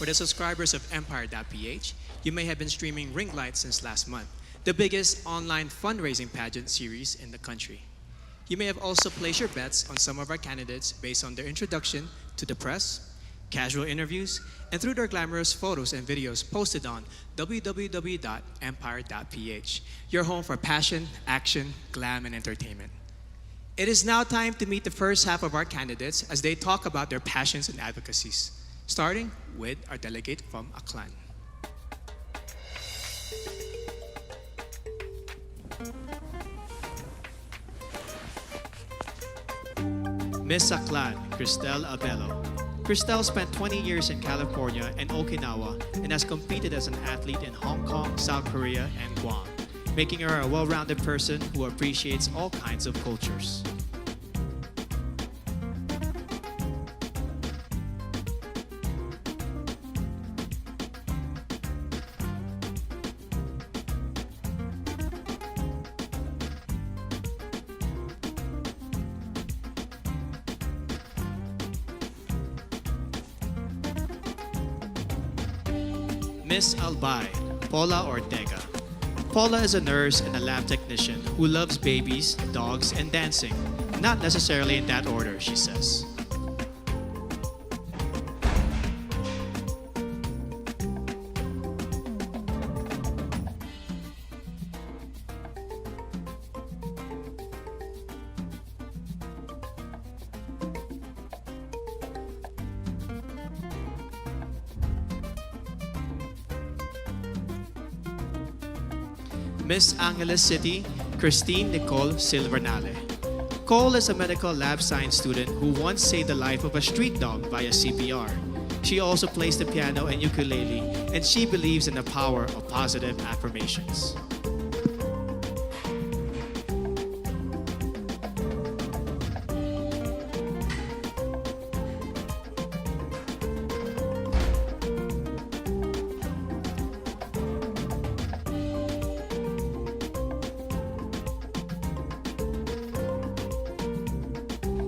For the subscribers of Empire.ph, you may have been streaming Ring Light since last month, the biggest online fundraising pageant series in the country. You may have also placed your bets on some of our candidates based on their introduction to the press, casual interviews, and through their glamorous photos and videos posted on www.empire.ph, your home for passion, action, glam, and entertainment. It is now time to meet the first half of our candidates as they talk about their passions and advocacies, starting with our delegate from Aklan. Miss Aklan, Cristel Abello. Cristel spent 20 years in California and Okinawa and has competed as an athlete in Hong Kong, South Korea, and Guam, making her a well-rounded person who appreciates all kinds of cultures. Miss Albay, Paula Ortega. Paula is a nurse and a lab technician who loves babies, dogs, and dancing. Not necessarily in that order, she says. Miss Angeles City, Christine Nicole Silvernale. Cole is a medical lab science student who once saved the life of a street dog via CPR. She also plays the piano and ukulele, and she believes in the power of positive affirmations.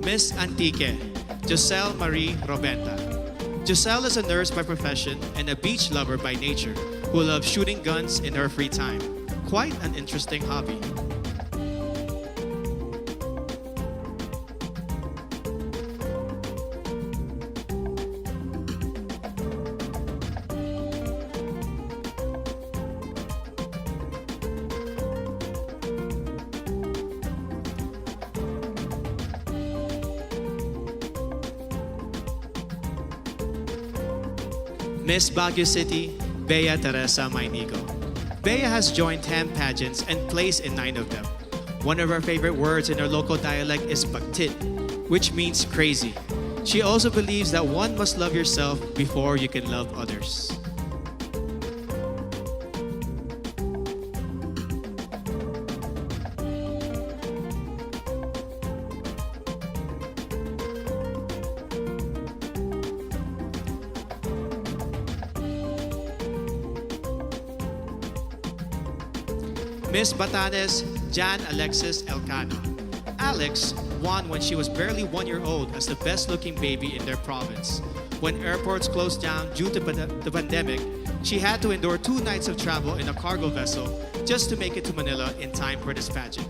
Miss Antique, Giselle Marie Robenta. Giselle is a nurse by profession and a beach lover by nature who loves shooting guns in her free time. Quite an interesting hobby. Miss Baguio City, Bea Teresa Mainigo. Bea has joined 10 pageants and placed in 9 of them. One of her favorite words in her local dialect is pagtit, which means crazy. She also believes that one must love yourself before you can love others. Miss Batanes, Jan Alexis Elcano. Alex won when she was barely 1 year old as the best-looking baby in their province. When airports closed down due to the pandemic, she had to endure 2 nights of travel in a cargo vessel just to make it to Manila in time for this pageant.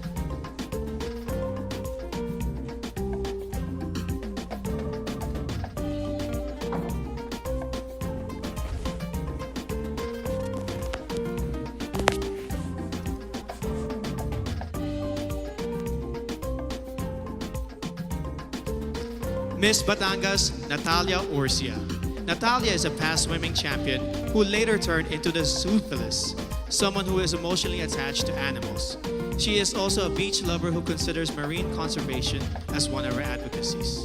Miss Batangas, Natalia Urcia. Natalia is a past swimming champion who later turned into the zoophilist, someone who is emotionally attached to animals. She is also a beach lover who considers marine conservation as one of her advocacies.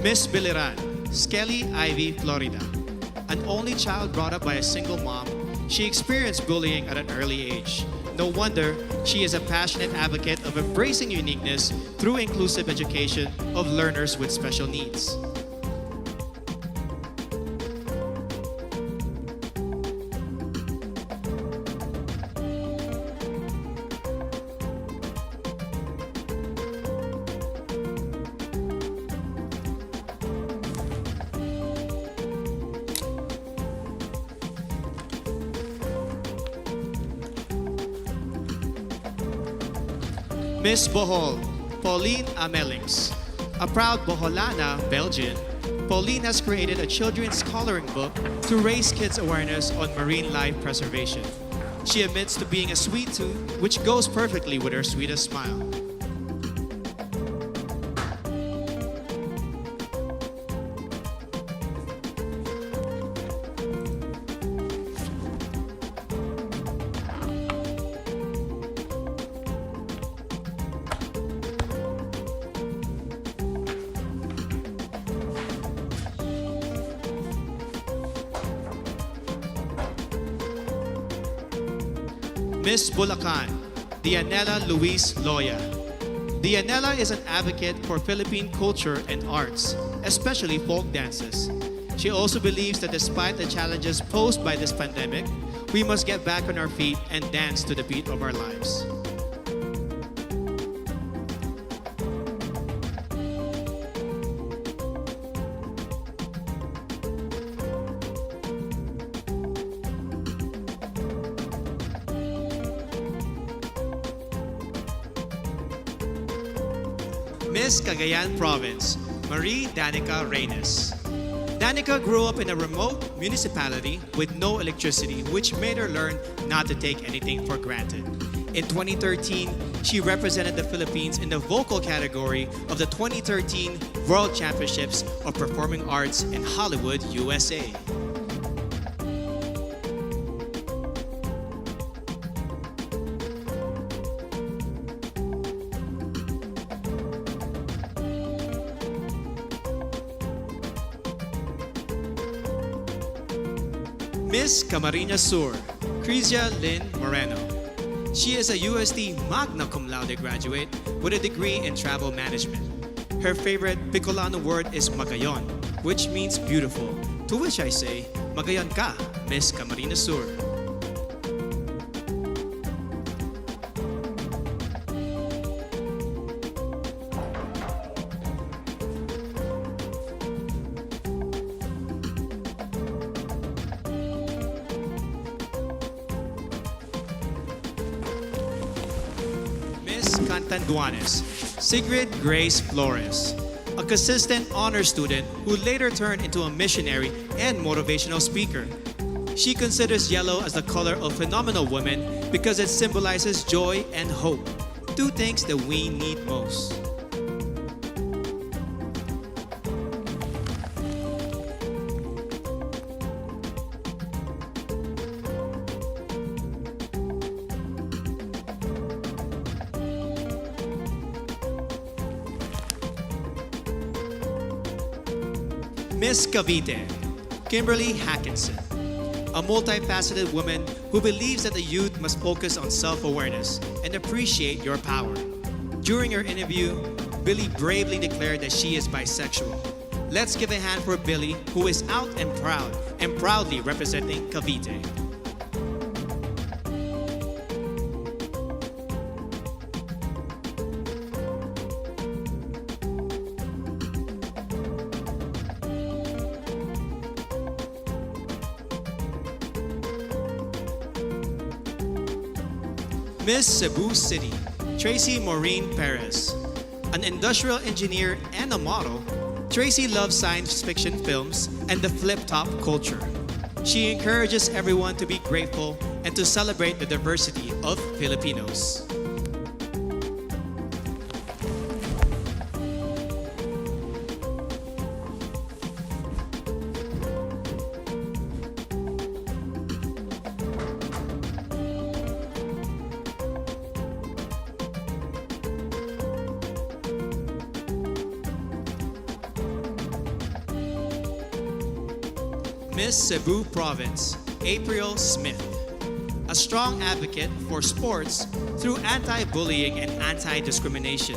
Miss Biliran, Skelly Ivy, Florida. An only child brought up by a single mom, she experienced bullying at an early age. No wonder she is a passionate advocate of embracing uniqueness through inclusive education of learners with special needs. Miss Bohol, Pauline Amelings. A proud Boholana, Belgian, Pauline has created a children's coloring book to raise kids' awareness on marine life preservation. She admits to being a sweet tooth, which goes perfectly with her sweetest smile. Miss Bulacan, Dianela Luis Loya. Dianela is an advocate for Philippine culture and arts, especially folk dances. She also believes that despite the challenges posed by this pandemic, we must get back on our feet and dance to the beat of our lives. Miss Cagayan Province, Marie Danica Reynes. Danica grew up in a remote municipality with no electricity, which made her learn not to take anything for granted. In 2013, she represented the Philippines in the vocal category of the 2013 World Championships of Performing Arts in Hollywood, USA. Miss Camarines Sur, Crizia Lynn Moreno. She is a USD Magna Cum Laude graduate with a degree in travel management. Her favorite Bicolano word is magayon, which means beautiful, to which I say, magayon ka, Miss Camarines Sur. Cantanduanes, Sigrid Grace Flores, a consistent honor student who later turned into a missionary and motivational speaker. She considers yellow as the color of phenomenal women because it symbolizes joy and hope, two things that we need most. Miss Cavite, Kimberly Hackinson, a multifaceted woman who believes that the youth must focus on self-awareness and appreciate your power. During her interview, Billy bravely declared that she is bisexual. Let's give a hand for Billy, who is out and proudly representing Cavite. Miss Cebu City, Tracy Maureen Perez. An industrial engineer and a model, Tracy loves science fiction films and the flip-top culture. She encourages everyone to be grateful and to celebrate the diversity of Filipinos. Miss Cebu Province, April Smith. A strong advocate for sports through anti-bullying and anti-discrimination.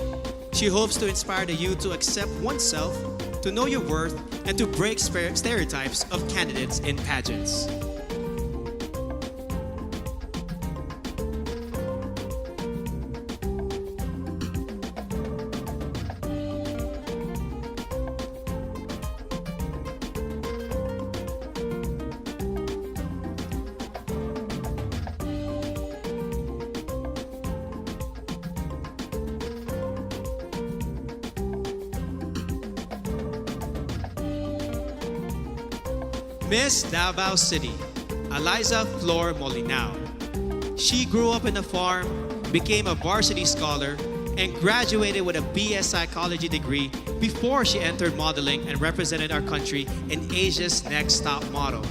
She hopes to inspire the youth to accept oneself, to know your worth, and to break stereotypes of candidates in pageants. Miss Davao City, Eliza Flor Molinao. She grew up in a farm, became a varsity scholar, and graduated with a BS Psychology degree before she entered modeling and represented our country in Asia's Next Top Model.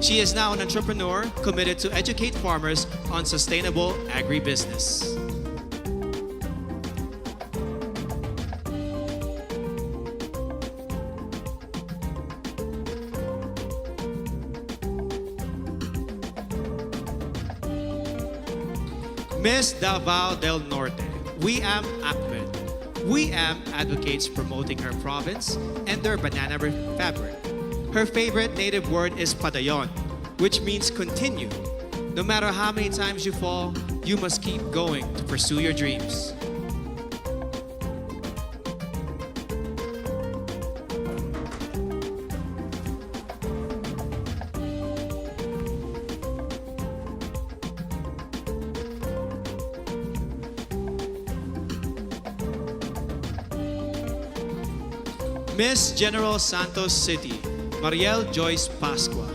She is now an entrepreneur committed to educate farmers on sustainable agribusiness. Miss Davao del Norte, Wiam Ahmed. Wiam advocates promoting her province and their banana fabric. Her favorite native word is padayon, which means continue. No matter how many times you fall, you must keep going to pursue your dreams. Miss General Santos City, Mariel Joyce Pascua.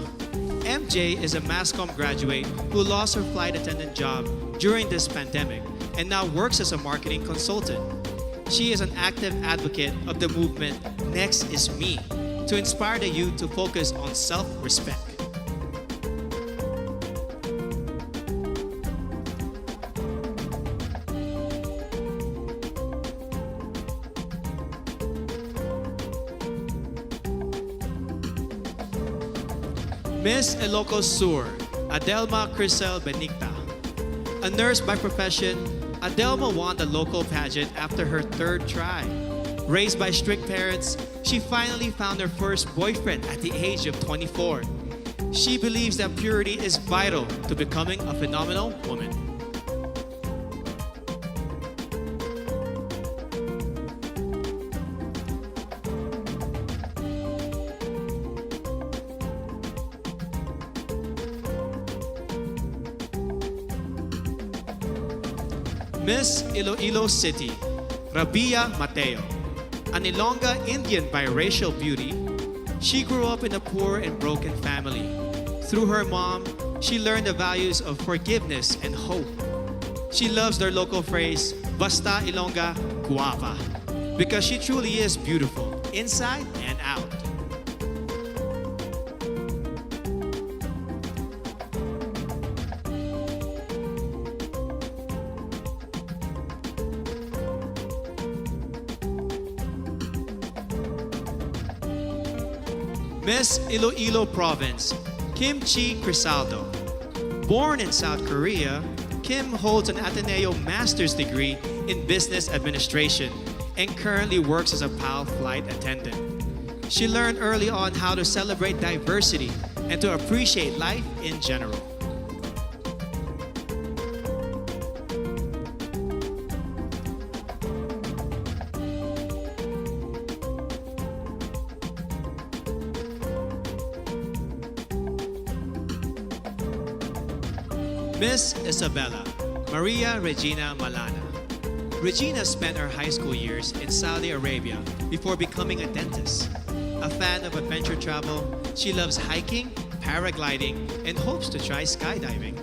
MJ is a MASCOM graduate who lost her flight attendant job during this pandemic and now works as a marketing consultant. She is an active advocate of the movement Next is Me to inspire the youth to focus on self-respect. Miss Ilocos Sur, Adelma Crisel Benigta. A nurse by profession, Adelma won the local pageant after her third try. Raised by strict parents, she finally found her first boyfriend at the age of 24. She believes that purity is vital to becoming a phenomenal woman. Miss Iloilo City, Rabia Mateo. An Ilongga Indian biracial beauty, she grew up in a poor and broken family. Through her mom, she learned the values of forgiveness and hope. She loves their local phrase, Basta Ilongga Guapa, because she truly is beautiful, inside and out. Miss Iloilo Province, Kim Chi Crisaldo. Born in South Korea, Kim holds an Ateneo Master's degree in Business Administration and currently works as a PAL flight attendant. She learned early on how to celebrate diversity and to appreciate life in general. Miss Isabella, Maria Regina Malana. Regina spent her high school years in Saudi Arabia before becoming a dentist. A fan of adventure travel, she loves hiking, paragliding, and hopes to try skydiving.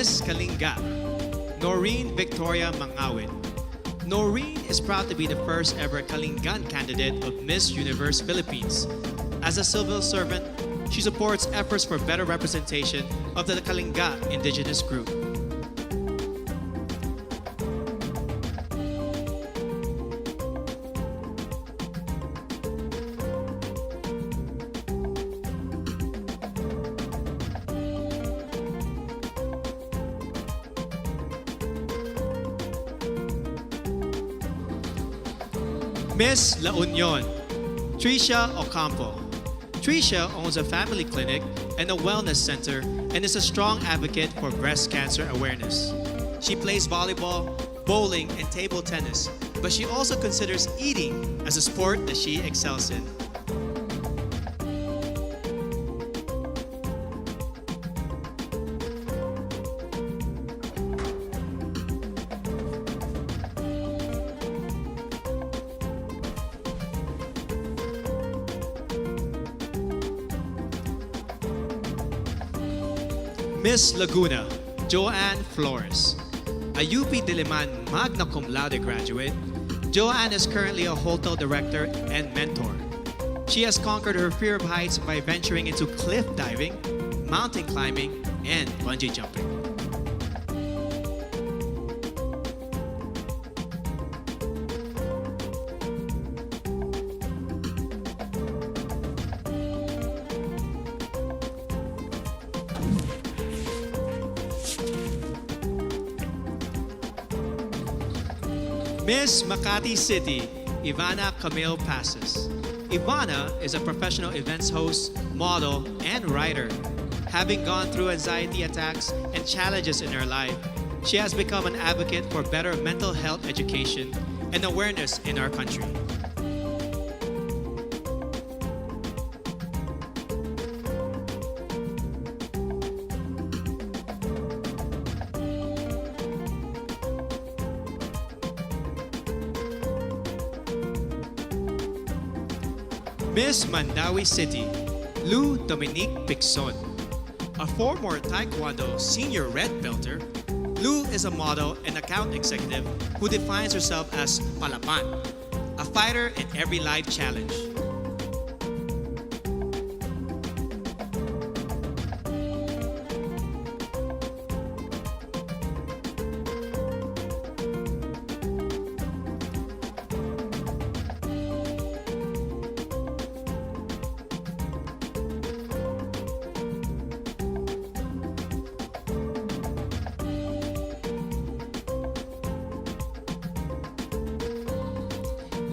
Miss Kalinga, Noreen Victoria Mangawit. Noreen is proud to be the first ever Kalingan candidate of Miss Universe Philippines. As a civil servant, she supports efforts for better representation of the Kalinga indigenous group. Miss La Union, Tricia Ocampo. Tricia owns a family clinic and a wellness center and is a strong advocate for breast cancer awareness. She plays volleyball, bowling, and table tennis, but she also considers eating as a sport that she excels in. Miss Laguna, Joanne Flores. A UP Diliman magna cum laude graduate, Joanne is currently a hotel director and mentor. She has conquered her fear of heights by venturing into cliff diving, mountain climbing, and bungee jumping. Miss Makati City, Ivana Camille Passes. Ivana is a professional events host, model, and writer. Having gone through anxiety attacks and challenges in her life, she has become an advocate for better mental health education and awareness in our country. Miss Mandawi City, Lou Dominique Pixon. A former Taekwondo senior red belter, Lou is a model and account executive who defines herself as Palapan, a fighter in every life challenge.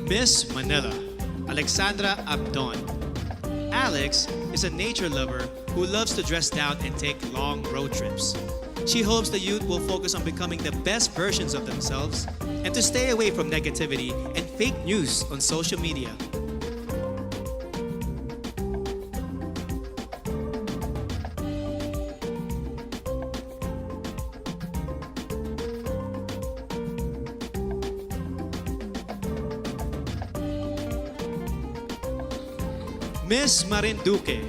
Miss Manila, Alexandra Abdon. Alex is a nature lover who loves to dress down and take long road trips. She hopes the youth will focus on becoming the best versions of themselves and to stay away from negativity and fake news on social media. Miss Marinduque,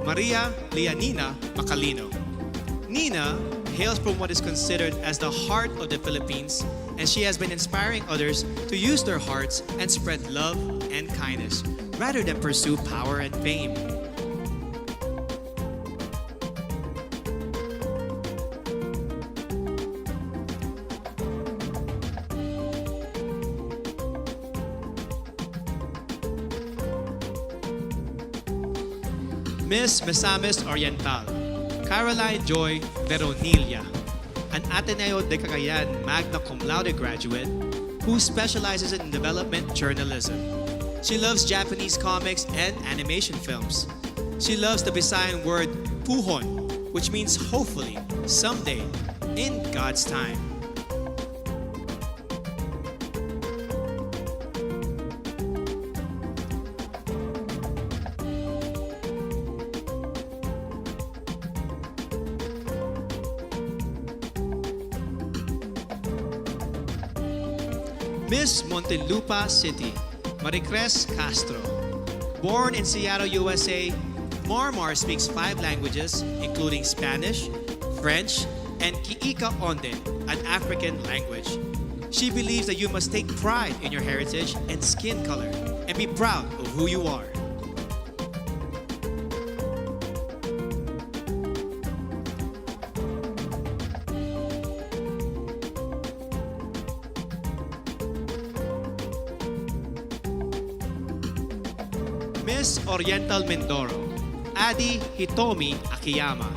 Maria Lianina Macalino. Nina hails from what is considered as the heart of the Philippines, and she has been inspiring others to use their hearts and spread love and kindness rather than pursue power and fame. Miss Misamis Oriental, Caroline Joy Veronilla, an Ateneo de Cagayan magna cum laude graduate who specializes in development journalism. She loves Japanese comics and animation films. She loves the Visayan word puhon, which means hopefully, someday, in God's time. Miss Montelupa City, Maricres Castro. Born in Seattle, USA, Marmar speaks 5 languages, including Spanish, French, and Kiika Onde, an African language. She believes that you must take pride in your heritage and skin color and be proud of who you are. Miss Oriental Mindoro, Adi Hitomi Akiyama.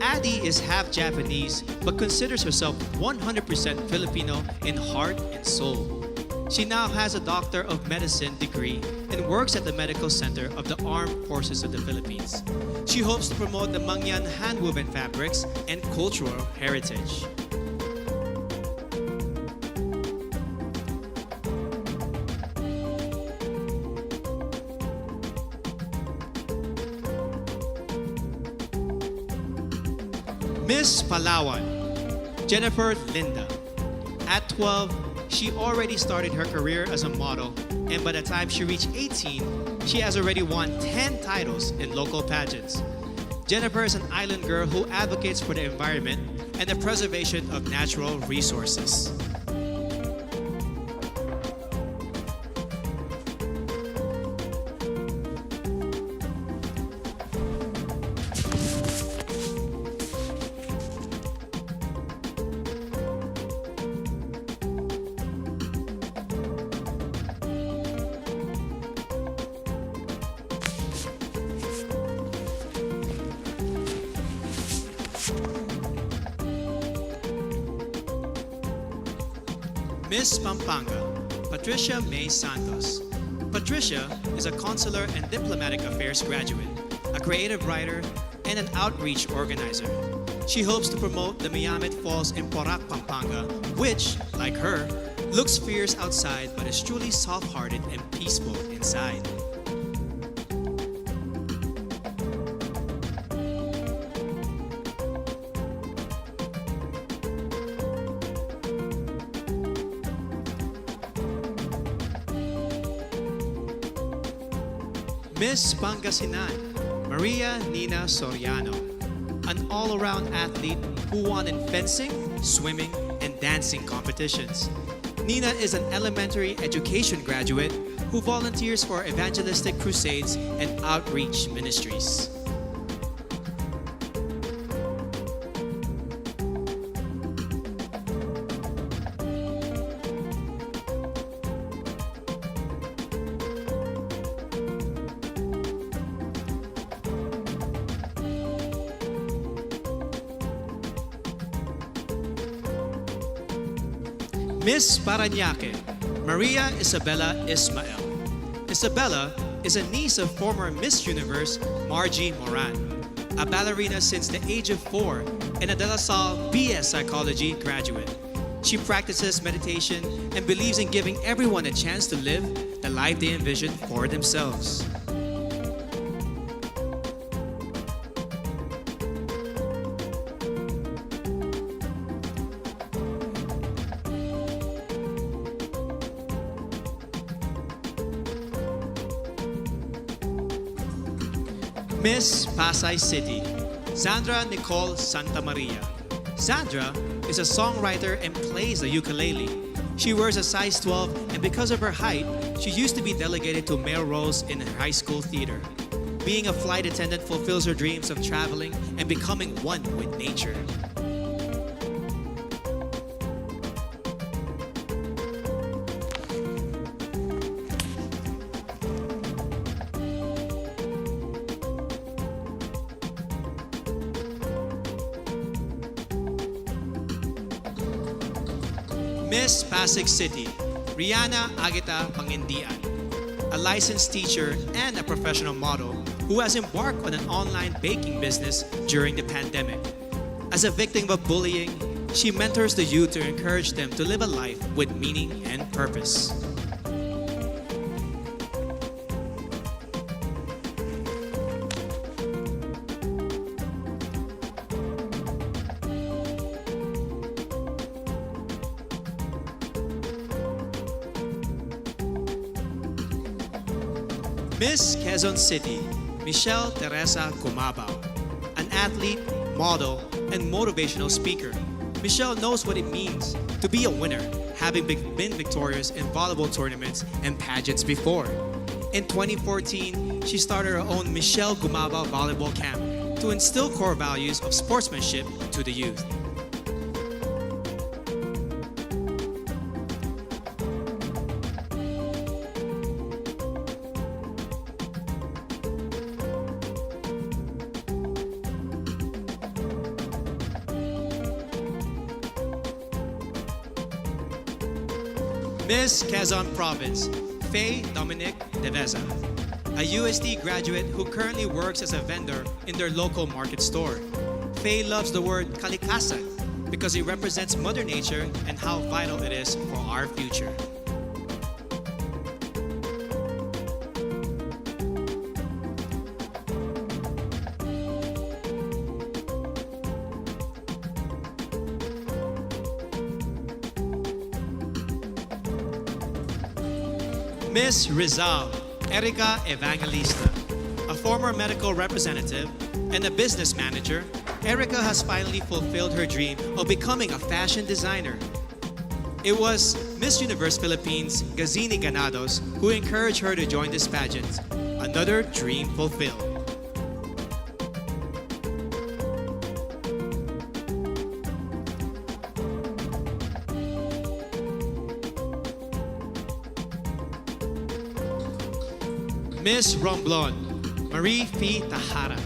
Adi is half Japanese but considers herself 100% Filipino in heart and soul. She now has a Doctor of Medicine degree and works at the Medical Center of the Armed Forces of the Philippines. She hopes to promote the Mangyan handwoven fabrics and cultural heritage. Miss Palawan, Jennifer Linda. At 12, she already started her career as a model, and by the time she reached 18, she has already won 10 titles in local pageants. Jennifer is an island girl who advocates for the environment and the preservation of natural resources. Miss Pampanga, Patricia May Santos. Patricia is a consular and diplomatic affairs graduate, a creative writer, and an outreach organizer. She hopes to promote the Miyamet Falls in Porac, Pampanga, which, like her, looks fierce outside but is truly soft-hearted and peaceful inside. Miss Pangasinan, Maria Nina Soriano, an all-around athlete who won in fencing, swimming, and dancing competitions. Nina is an elementary education graduate who volunteers for evangelistic crusades and outreach ministries. Miss Parañaque, Maria Isabella Ismael. Isabella is a niece of former Miss Universe Margie Moran, a ballerina since the age of 4 and a De La Salle BS Psychology graduate. She practices meditation and believes in giving everyone a chance to live the life they envision for themselves. Miss Pasay City, Sandra Nicole Santamaria. Sandra is a songwriter and plays the ukulele. She wears a size 12, and because of her height, she used to be delegated to male roles in high school theater. Being a flight attendant fulfills her dreams of traveling and becoming one with nature. Miss Pasig City, Rihanna Agita Pangindian, a licensed teacher and a professional model who has embarked on an online baking business during the pandemic. As a victim of bullying, she mentors the youth to encourage them to live a life with meaning and purpose. Miss Quezon City, Michelle Teresa Gumabao, an athlete, model, and motivational speaker. Michelle knows what it means to be a winner, having been victorious in volleyball tournaments and pageants before. In 2014, she started her own Michelle Gumaba Volleyball Camp to instill core values of sportsmanship to the youth. Miss Quezon Province, Faye Dominic Deveza, a USD graduate who currently works as a vendor in their local market store. Faye loves the word kalikasan because it represents Mother Nature and how vital it is for our future. Miss Rizal, Erica Evangelista. A former medical representative and a business manager, Erica has finally fulfilled her dream of becoming a fashion designer. It was Miss Universe Philippines, Gazini Ganados, who encouraged her to join this pageant. Another dream fulfilled. Miss Romblon, Marie Fee Tahara.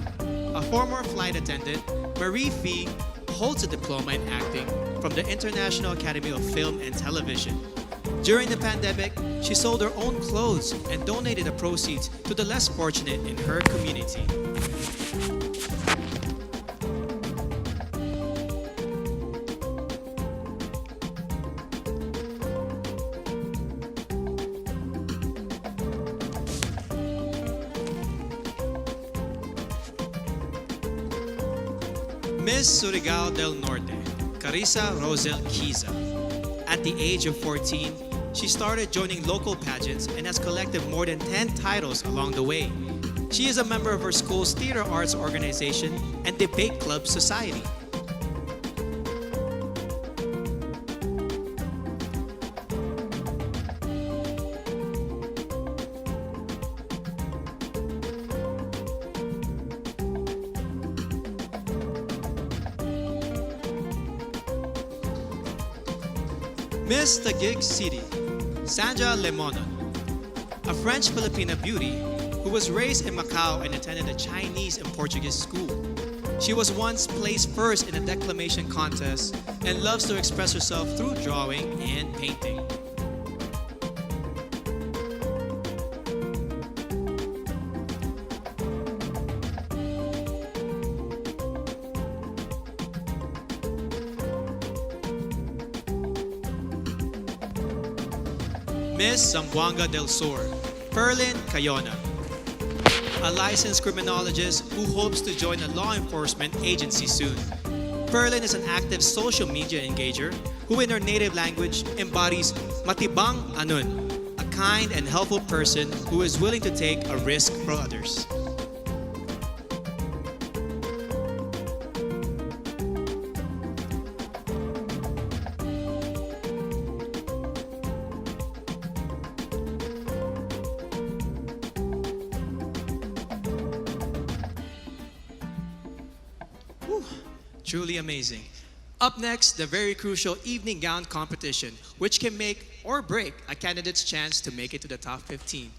A former flight attendant, Marie Fee holds a diploma in acting from the International Academy of Film and Television. During the pandemic, she sold her own clothes and donated the proceeds to the less fortunate in her community. Miss Surigao del Norte, Carissa Rosel Kiza. At the age of 14, she started joining local pageants and has collected more than 10 titles along the way. She is a member of her school's theater arts organization and debate club society. Miss Taguig City, Sandra Lemonon, a French-Filipina beauty who was raised in Macau and attended a Chinese and Portuguese school. She was once placed first in a declamation contest and loves to express herself through drawing and painting. Miss Zamboanga del Sur, Perlin Cayona, a licensed criminologist who hopes to join a law enforcement agency soon. Perlin is an active social media engager who in her native language embodies matibang anun, a kind and helpful person who is willing to take a risk for others. Truly amazing. Up next, the very crucial evening gown competition, which can make or break a candidate's chance to make it to the top 15.